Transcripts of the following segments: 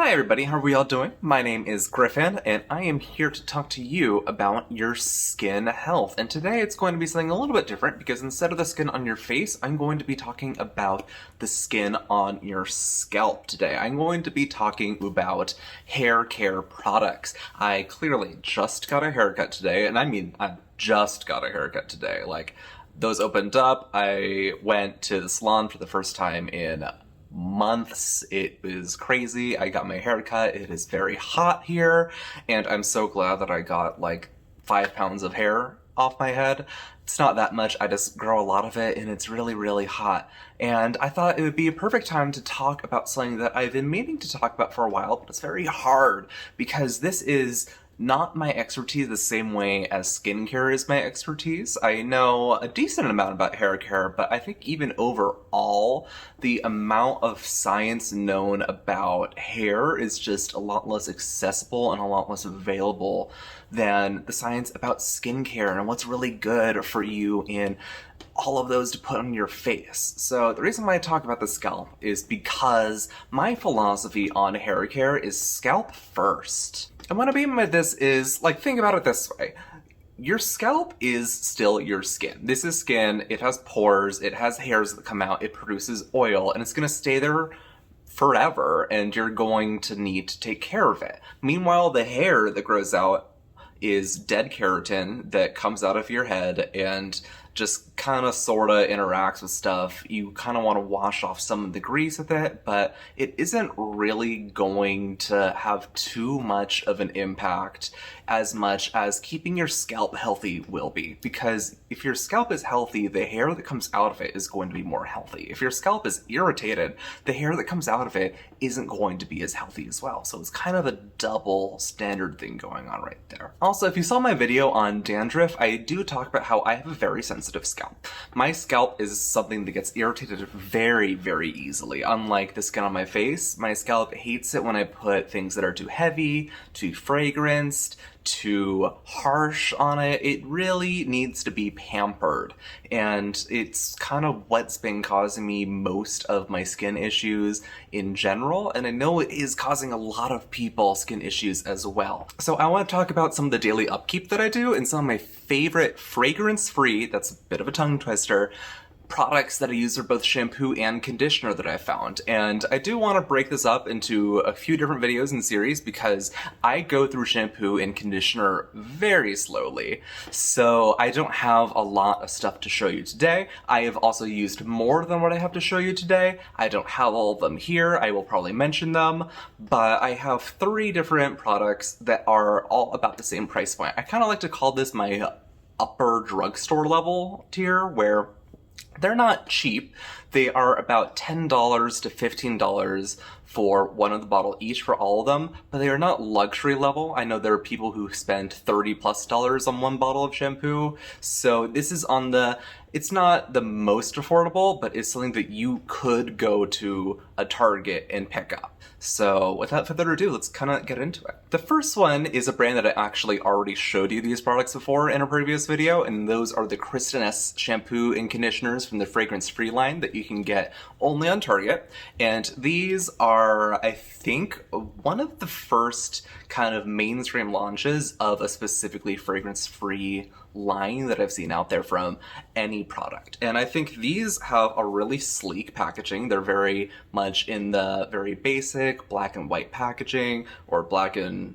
Hi everybody, how are we all doing? My name is Griffin, and I am here to talk to you about your skin health. And today it's going to be something a little bit different because instead of the skin on your face, I'm going to be talking about the skin on your scalp today. I'm going to be talking about hair care products. I clearly just got a haircut today, and I mean, I just got a haircut today. Like, those opened up, I went to the salon for the first time in months. It was crazy. I got my hair cut. It is very hot here, and I'm so glad that I got like 5 pounds of hair off my head. It's not that much, I just grow a lot of it, and it's really, really hot. And I thought it would be a perfect time to talk about something that I've been meaning to talk about for a while, but it's very hard because this is not my expertise the same way as skincare is my expertise. I know a decent amount about hair care, but I think even overall, the amount of science known about hair is just a lot less accessible and a lot less available than the science about skincare and what's really good for you in all of those to put on your face. So the reason why I talk about the scalp is because my philosophy on hair care is scalp first. And what I mean by this is, like, think about it this way. Your scalp is still your skin. This is skin, it has pores, it has hairs that come out, it produces oil, and it's gonna stay there forever, and you're going to need to take care of it. Meanwhile, the hair that grows out is dead keratin that comes out of your head and just kind of sort of interacts with stuff. You kind of want to wash off some of the grease with it, but it isn't really going to have too much of an impact as much as keeping your scalp healthy will be. Because if your scalp is healthy, the hair that comes out of it is going to be more healthy. If your scalp is irritated, the hair that comes out of it isn't going to be as healthy as well. So it's kind of a double standard thing going on right there. Also, if you saw my video on dandruff, I do talk about how I have a very sensitive scalp. My scalp is something that gets irritated very, very easily. Unlike the skin on my face, my scalp hates it when I put things that are too heavy, too fragranced, too harsh on it. It really needs to be pampered, and it's kind of what's been causing me most of my skin issues in general, and I know it is causing a lot of people skin issues as well. So I want to talk about some of the daily upkeep that I do and some of my favorite fragrance-free, that's a bit of a tongue twister, products that I use for both shampoo and conditioner that I found. And I do want to break this up into a few different videos and series because I go through shampoo and conditioner very slowly. So I don't have a lot of stuff to show you today. I have also used more than what I have to show you today. I don't have all of them here. I will probably mention them, but I have 3 different products that are all about the same price point. I kind of like to call this my upper drugstore level tier, where they're not cheap. They are about $10 to $15 for one of the bottle each for all of them, but they are not luxury level. I know there are people who spend $30+ on one bottle of shampoo. So this is on the, it's not the most affordable, but it's something that you could go to a Target and pick up. So without further ado, let's kind of get into it. The first one is a brand that I actually already showed you these products before in a previous video, and those are the Kristens shampoo and conditioners from the fragrance-free line that you can get only on Target. And these are, I think, one of the first kind of mainstream launches of a specifically fragrance-free line that I've seen out there from any product. And I think these have a really sleek packaging. They're very much in the very basic black and white packaging, or black and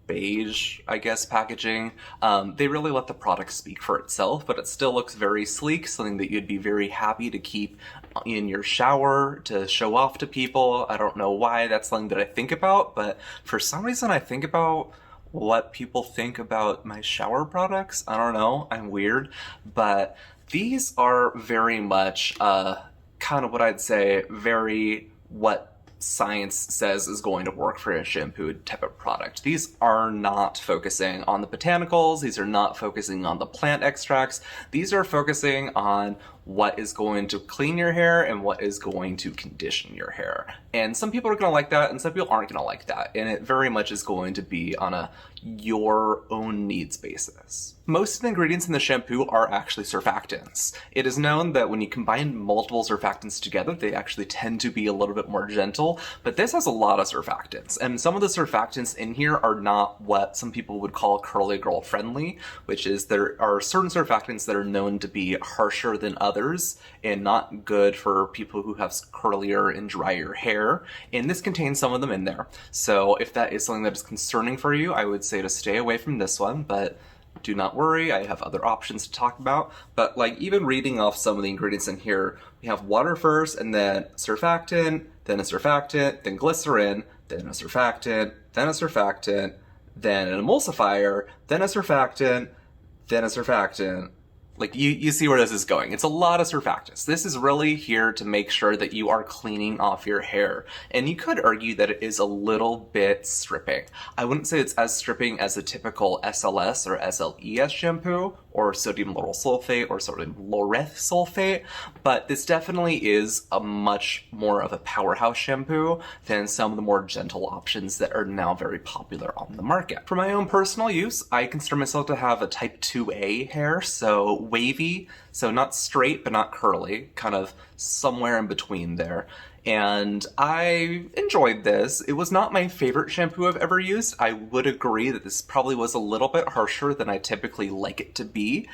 beige, I guess, packaging. They really let the product speak for itself, but it still looks very sleek, something that you'd be very happy to keep in your shower to show off to people. I don't know why that's something that I think about, but for some reason I think about what people think about my shower products. I don't know, I'm weird, but these are very much kind of what I'd say, very what science says is going to work for a shampoo type of product. These are not focusing on the botanicals, these are not focusing on the plant extracts, these are focusing on what is going to clean your hair and what is going to condition your hair. And some people are going to like that and some people aren't going to like that. And it very much is going to be on a your own needs basis. Most of the ingredients in the shampoo are actually surfactants. It is known that when you combine multiple surfactants together, they actually tend to be a little bit more gentle, but this has a lot of surfactants. And some of the surfactants in here are not what some people would call curly girl friendly, which is there are certain surfactants that are known to be harsher than others and not good for people who have curlier and drier hair. And this contains some of them in there. So if that is something that is concerning for you, I would say to stay away from this one, but do not worry, I have other options to talk about. But like even reading off some of the ingredients in here, we have water first, and then surfactant, then a surfactant, then glycerin, then a surfactant, then a surfactant, then an emulsifier, then a surfactant, then a surfactant. Like you see where this is going. It's a lot of surfactants. This is really here to make sure that you are cleaning off your hair. And you could argue that it is a little bit stripping. I wouldn't say it's as stripping as a typical SLS or SLES shampoo, or sodium lauryl sulfate, or sodium lauryl sulfate, but this definitely is a much more of a powerhouse shampoo than some of the more gentle options that are now very popular on the market. For my own personal use, I consider myself to have a type 2A hair, so wavy, so not straight but not curly, kind of somewhere in between there. And I enjoyed this. It was not my favorite shampoo I've ever used. I would agree that this probably was a little bit harsher than I typically like it to be.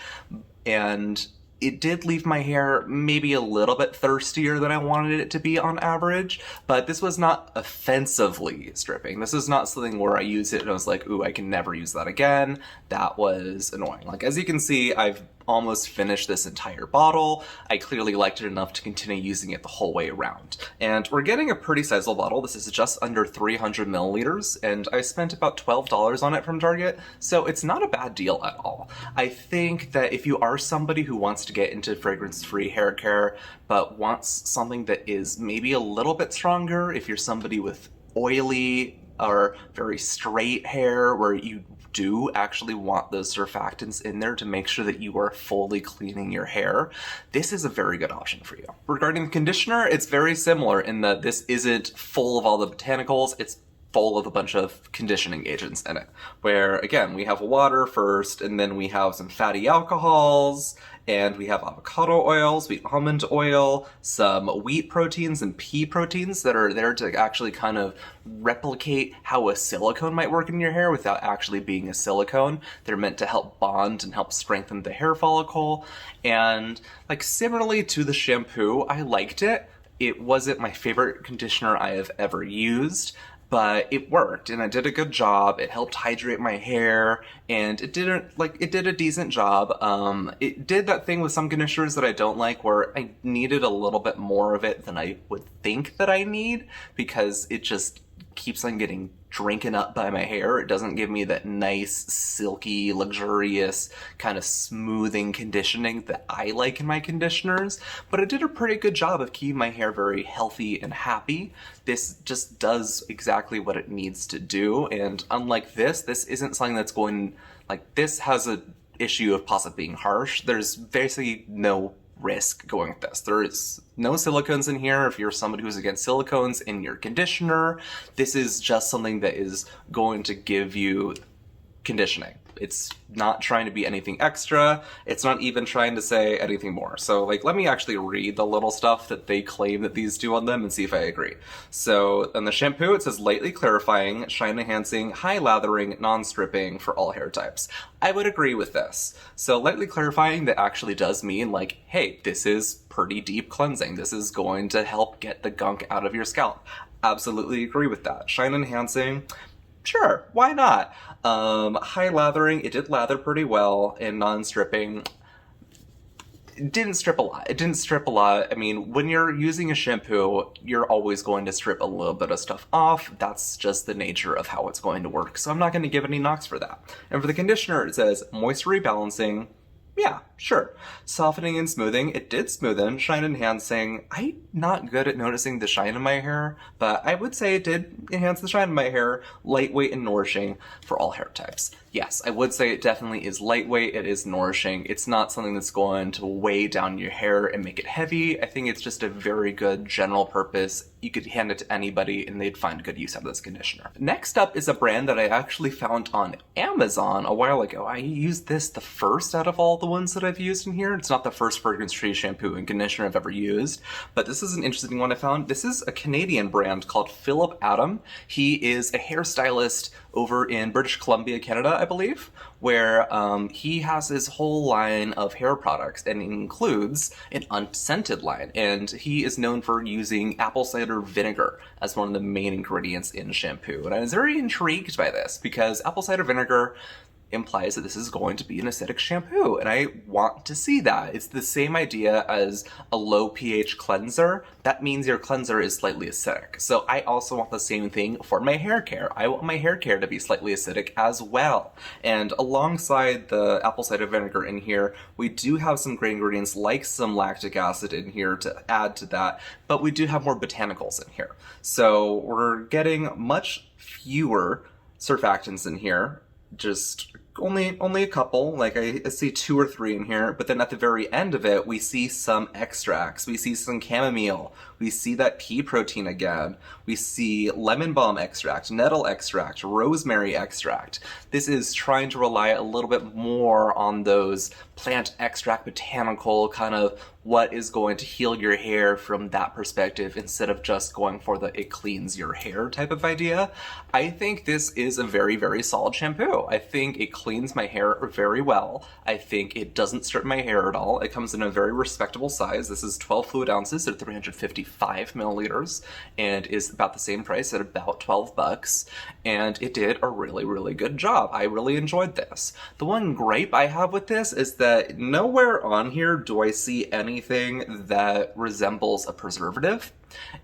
And it did leave my hair maybe a little bit thirstier than I wanted it to be on average, but this was not offensively stripping. This is not something where I use it and I was like, ooh, I can never use that again. That was annoying. Like, as you can see, I've almost finished this entire bottle. I clearly liked it enough to continue using it the whole way around. And we're getting a pretty sizable bottle. This is just under 300 milliliters, and I spent about $12 on it from Target, so it's not a bad deal at all. I think that if you are somebody who wants to get into fragrance-free hair care, but wants something that is maybe a little bit stronger, if you're somebody with oily or very straight hair where you do actually want those surfactants in there to make sure that you are fully cleaning your hair, this is a very good option for you. Regarding the conditioner, it's very similar in that this isn't full of all the botanicals, it's full of a bunch of conditioning agents in it, where again we have water first, and then we have some fatty alcohols, and we have avocado oil, sweet almond oil, some wheat proteins and pea proteins that are there to actually kind of replicate how a silicone might work in your hair without actually being a silicone. They're meant to help bond and help strengthen the hair follicle. And like similarly to the shampoo, I liked it. It wasn't my favorite conditioner I have ever used, but it worked and it did a good job. It helped hydrate my hair, and it did a decent job. It did that thing with some conditioners that I don't like, where I needed a little bit more of it than I would think that I need, because it just keeps on getting drinking up by my hair. It doesn't give me that nice, silky, luxurious kind of smoothing conditioning that I like in my conditioners, but it did a pretty good job of keeping my hair very healthy and happy. This just does exactly what it needs to do, and unlike this isn't something that's going, like, this has a issue of possibly being harsh. There's basically no risk going with this. There is no silicones in here. If you're somebody who's against silicones in your conditioner, this is just something that is going to give you conditioning. It's not trying to be anything extra. It's not even trying to say anything more. So like, let me actually read the little stuff that they claim that these do on them and see if I agree. So on the shampoo, it says lightly clarifying, shine enhancing, high lathering, non-stripping for all hair types. I would agree with this. So lightly clarifying, that actually does mean like, hey, this is pretty deep cleansing. This is going to help get the gunk out of your scalp. Absolutely agree with that. Shine enhancing, sure, why not? High lathering, it did lather pretty well, and non-stripping, it didn't strip a lot. It didn't strip a lot. I mean, when you're using a shampoo, you're always going to strip a little bit of stuff off. That's just the nature of how it's going to work. So I'm not going to give any knocks for that. And for the conditioner, it says moisture rebalancing. Yeah, sure. Softening and smoothing, it did smoothen. Shine enhancing, I'm not good at noticing the shine in my hair, but I would say it did enhance the shine in my hair. Lightweight and nourishing for all hair types. Yes, I would say it definitely is lightweight, it is nourishing. It's not something that's going to weigh down your hair and make it heavy. I think it's just a very good general purpose. You could hand it to anybody and they'd find good use out of this conditioner. Next up is a brand that I actually found on Amazon a while ago. I used this the first out of all the ones that I've used in here. It's not the first fragrance-free shampoo and conditioner I've ever used, but this is an interesting one I found. This is a Canadian brand called Phillip. He is a hairstylist over in British Columbia, Canada, I believe, where he has his whole line of hair products, and it includes an unscented line. And he is known for using apple cider vinegar as one of the main ingredients in shampoo. And I was very intrigued by this because apple cider vinegar implies that this is going to be an acidic shampoo, and I want to see that. It's the same idea as a low pH cleanser. That means your cleanser is slightly acidic. So I also want the same thing for my hair care. I want my hair care to be slightly acidic as well. And alongside the apple cider vinegar in here, we do have some great ingredients like some lactic acid in here to add to that, but we do have more botanicals in here. So we're getting much fewer surfactants in here, just only a couple, like I see 2 or 3 in here, but then at the very end of it, we see some extracts. We see some chamomile. We see that pea protein again. We see lemon balm extract, nettle extract, rosemary extract. This is trying to rely a little bit more on those plant extract, botanical kind of what is going to heal your hair from that perspective instead of just going for the it cleans your hair type of idea. I think this is a very, very solid shampoo. I think it cleans my hair very well. I think it doesn't strip my hair at all. It comes in a very respectable size. This is 12 fluid ounces at 355 milliliters and is about the same price at about $12. And it did a really, really good job. I really enjoyed this. The one gripe I have with this is that nowhere on here do I see anything that resembles a preservative.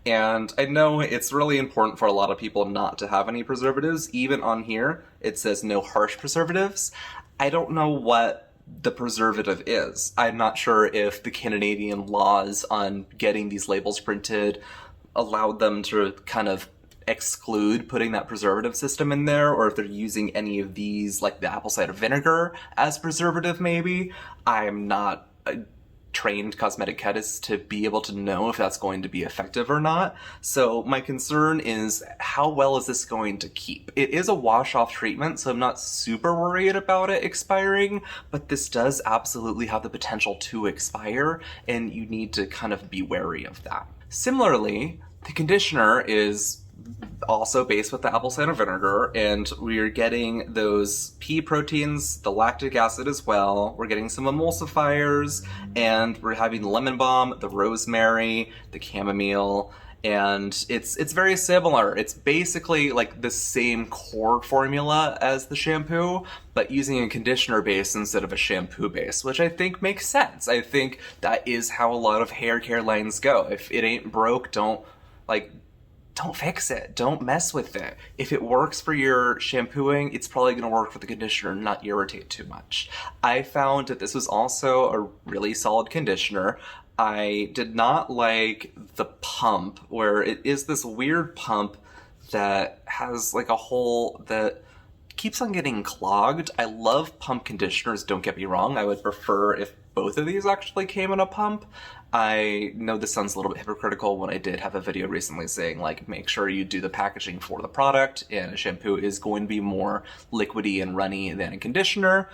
And I know it's really important for a lot of people not to have any preservatives. Even on here, it says no harsh preservatives. I don't know what the preservative is. I'm not sure if the Canadian laws on getting these labels printed allowed them to kind of exclude putting that preservative system in there, or if they're using any of these, like the apple cider vinegar, as preservative maybe. I'm not a trained cosmetic chemist to be able to know if that's going to be effective or not. So my concern is how well is this going to keep? It is a wash-off treatment, so I'm not super worried about it expiring, but this does absolutely have the potential to expire, and you need to kind of be wary of that. Similarly, the conditioner is also based with the apple cider vinegar, and we're getting those pea proteins, the lactic acid as well. We're getting some emulsifiers, and we're having the lemon balm, the rosemary, the chamomile, and it's very similar. It's basically like the same core formula as the shampoo, but using a conditioner base instead of a shampoo base, which I think makes sense. I think that is how a lot of hair care lines go. If it ain't broke, don't fix it. Don't mess with it. If it works for your shampooing, it's probably going to work for the conditioner, not irritate too much. I found that this was also a really solid conditioner. I did not like the pump, where it is this weird pump that has like a hole that keeps on getting clogged. I love pump conditioners, don't get me wrong. I would prefer if both of these actually came in a pump. I know this sounds a little bit hypocritical when I did have a video recently saying, like, make sure you do the packaging for the product, and a shampoo is going to be more liquidy and runny than a conditioner,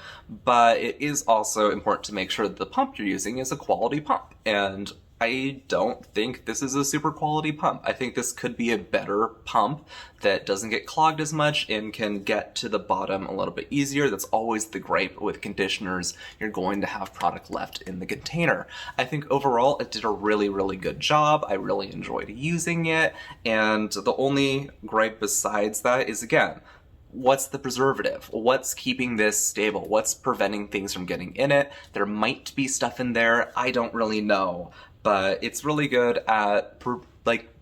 but it is also important to make sure that the pump you're using is a quality pump, and I don't think this is a super quality pump. I think this could be a better pump that doesn't get clogged as much and can get to the bottom a little bit easier. That's always the gripe with conditioners. You're going to have product left in the container. I think overall it did a really, really good job. I really enjoyed using it. And the only gripe besides that is, again, what's the preservative? What's keeping this stable? What's preventing things from getting in it? There might be stuff in there. I don't really know. But it's really good at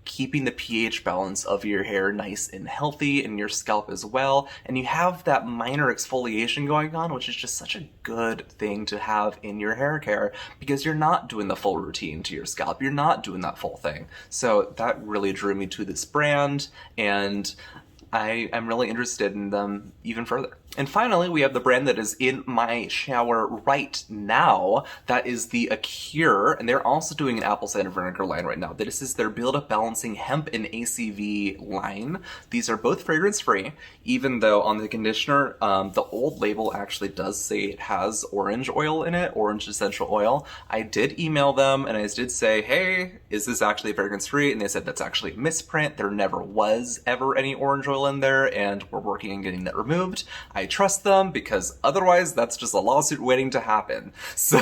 keeping the pH balance of your hair nice and healthy, and your scalp as well. And you have that minor exfoliation going on, which is just such a good thing to have in your hair care, because you're not doing the full routine to your scalp. You're not doing that full thing. So that really drew me to this brand, and I am really interested in them even further. And finally, we have the brand that is in my shower right now. That is the Acure, and they're also doing an apple cider vinegar line right now. This is their Build Up Balancing Hemp and ACV line. These are both fragrance-free, even though on the conditioner, the old label actually does say it has orange oil in it, orange essential oil. I did email them, and I did say, hey, is this actually fragrance-free? And they said that's actually a misprint. There never was ever any orange oil in there, and we're working on getting that removed. I trust them because otherwise that's just a lawsuit waiting to happen. So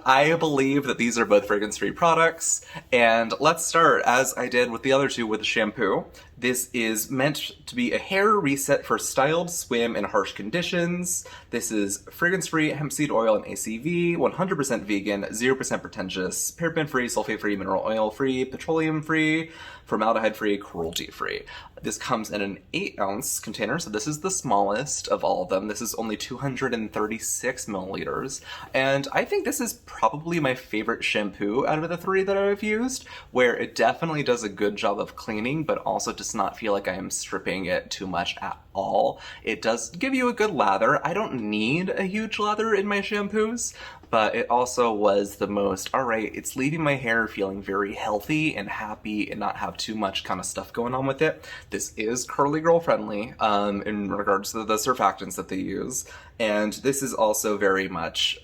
I believe that these are both fragrance-free products, and let's start, as I did with the other two, with the shampoo. This is meant to be a hair reset for styled swim in harsh conditions. This is fragrance-free, hemp seed oil and ACV, 100% vegan, 0% pretentious, paraben-free, sulfate-free, mineral oil-free, petroleum-free, formaldehyde-free, cruelty-free. This comes in an 8-ounce container, so this is the smallest of all of them. This is only 236 milliliters, and I think this is probably my favorite shampoo out of the three that I've used, where it definitely does a good job of cleaning, but also does not feel like I am stripping it too much at all. It does give you a good lather. I don't need a huge lather in my shampoos, but it also was the most, all right, it's leaving my hair feeling very healthy and happy and not have too much kind of stuff going on with it. This is curly girl friendly in regards to the surfactants that they use. And this is also very much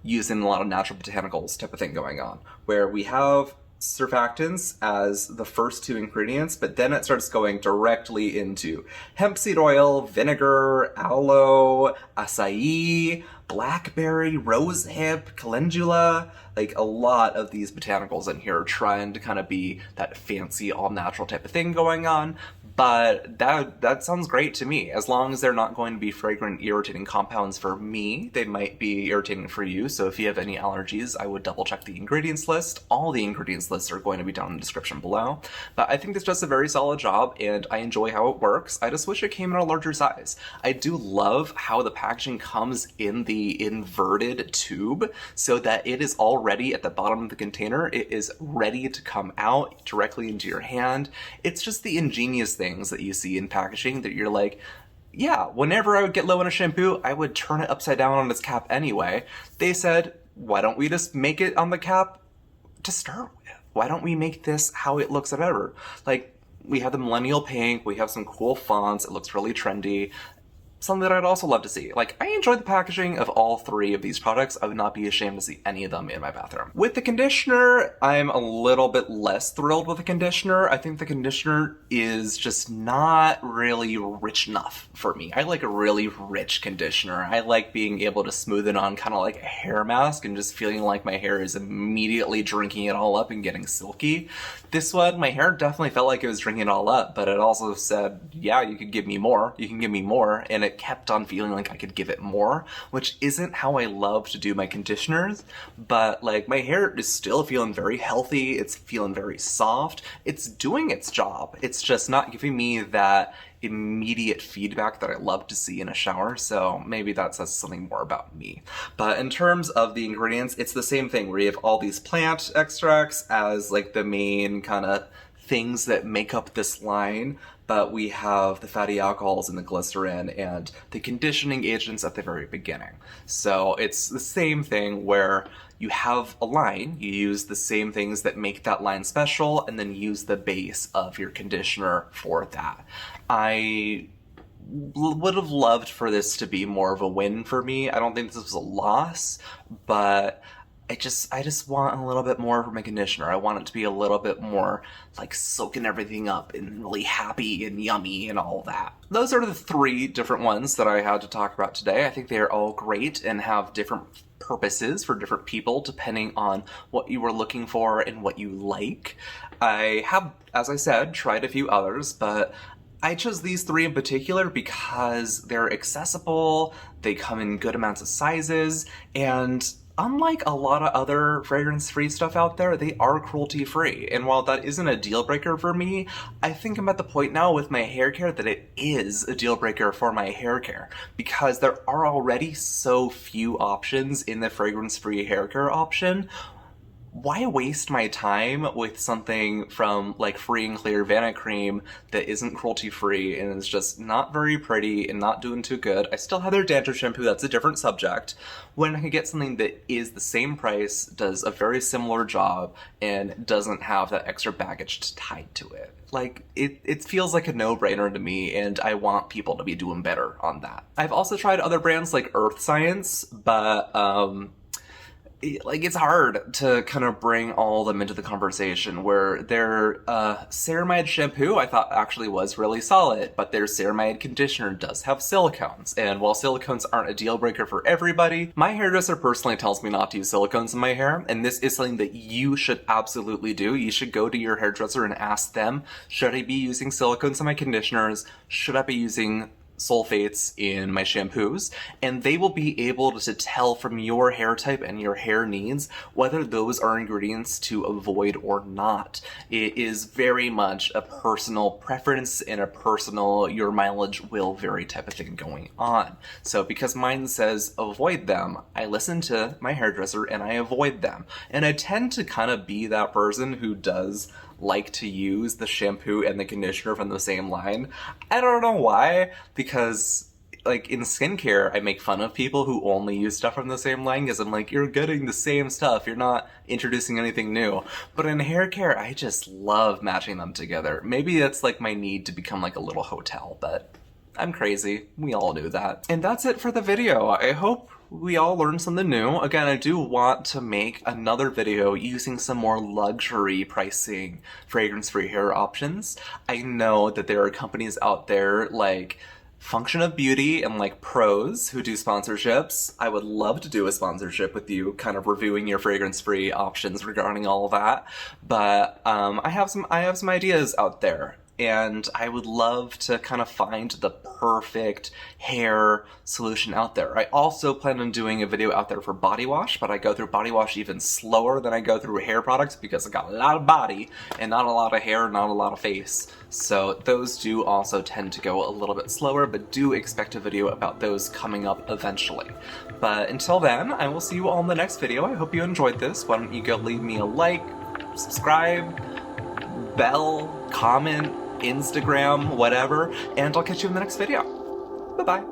using a lot of natural botanicals type of thing going on, where we have surfactants as the first two ingredients, but then it starts going directly into hemp seed oil, vinegar, aloe, acai, blackberry, rosehip, calendula, like a lot of these botanicals in here trying to kind of be that fancy all-natural type of thing going on. But that sounds great to me. As long as they're not going to be fragrant, irritating compounds for me, they might be irritating for you. So if you have any allergies, I would double check the ingredients list. All the ingredients lists are going to be down in the description below. But I think this does a very solid job, and I enjoy how it works. I just wish it came in a larger size. I do love how the packaging comes in the inverted tube so that it is already at the bottom of the container. It is ready to come out directly into your hand. It's just the ingenious things that you see in packaging that you're like, yeah, whenever I would get low in a shampoo, I would turn it upside down on its cap anyway. They said, why don't we just make it on the cap to start with? Why don't we make this how it looks ever? Like, we have the millennial pink, we have some cool fonts, it looks really trendy. Something that I'd also love to see. Like, I enjoy the packaging of all three of these products. I would not be ashamed to see any of them in my bathroom. With the conditioner, I'm a little bit less thrilled with the conditioner. I think the conditioner is just not really rich enough for me. I like a really rich conditioner. I like being able to smooth it on kind of like a hair mask and just feeling like my hair is immediately drinking it all up and getting silky. This one, my hair definitely felt like it was drinking it all up, but it also said, yeah, you could give me more. You can give me more. And it kept on feeling like I could give it more, which isn't how I love to do my conditioners, but like my hair is still feeling very healthy. It's feeling very soft. It's doing its job. It's just not giving me that immediate feedback that I love to see in a shower, so maybe that says something more about me. But in terms of the ingredients, it's the same thing where you have all these plant extracts as like the main kind of things that make up this line, but we have the fatty alcohols and the glycerin and the conditioning agents at the very beginning. So it's the same thing where you have a line, you use the same things that make that line special, and then use the base of your conditioner for that. I would have loved for this to be more of a win for me. I don't think this was a loss, but I just want a little bit more from my conditioner. I want it to be a little bit more like soaking everything up and really happy and yummy and all that. Those are the three different ones that I had to talk about today. I think they are all great and have different purposes for different people depending on what you were looking for and what you like. I have, as I said, tried a few others, but I chose these three in particular because they're accessible, they come in good amounts of sizes, and unlike a lot of other fragrance-free stuff out there, they are cruelty-free. And while that isn't a deal breaker for me, I think I'm at the point now with my hair care that it is a deal breaker for my hair care, because there are already so few options in the fragrance-free hair care option. why waste my time with something from like Free and Clear Vanicream that isn't cruelty free and is just not very pretty and not doing too good? I still have their dandruff shampoo, that's a different subject, when I can get something that is the same price, does a very similar job, and doesn't have that extra baggage tied to it. Like, it feels like a no-brainer to me, and I want people to be doing better on that. I've also tried other brands like Earth Science, but it's hard to kind of bring all of them into the conversation, where their ceramide shampoo I thought actually was really solid, but their ceramide conditioner does have silicones. And while silicones aren't a deal breaker for everybody, my hairdresser personally tells me not to use silicones in my hair, and this is something that you should absolutely do. You should go to your hairdresser and ask them, should I be using silicones in my conditioners? Should I be using sulfates in my shampoos? And they will be able to tell from your hair type and your hair needs whether those are ingredients to avoid or not. It is very much a personal preference and a personal your mileage will vary type of thing going on. So because mine says avoid them, I listen to my hairdresser and I avoid them. And I tend to kind of be that person who does like to use the shampoo and the conditioner from the same line. I don't know why, because like in skincare, I make fun of people who only use stuff from the same line, because I'm like, you're getting the same stuff, you're not introducing anything new. But in hair care, I just love matching them together. Maybe that's like my need to become like a little hotel, but I'm crazy. We all do that. And that's it for the video. I hope we all learned something new. Again, I do want to make another video using some more luxury pricing fragrance-free hair options. I know that there are companies out there like Function of Beauty and like Pros who do sponsorships. I would love to do a sponsorship with you, kind of reviewing your fragrance-free options regarding all of that. But I have some ideas out there, and I would love to kind of find the perfect hair solution out there. I also plan on doing a video out there for body wash, but I go through body wash even slower than I go through hair products because I got a lot of body and not a lot of hair, not a lot of face. So those do also tend to go a little bit slower, but do expect a video about those coming up eventually. But until then, I will see you all in the next video. I hope you enjoyed this. Why don't you go leave me a like, subscribe, bell, comment, Instagram, whatever, and I'll catch you in the next video. Bye-bye.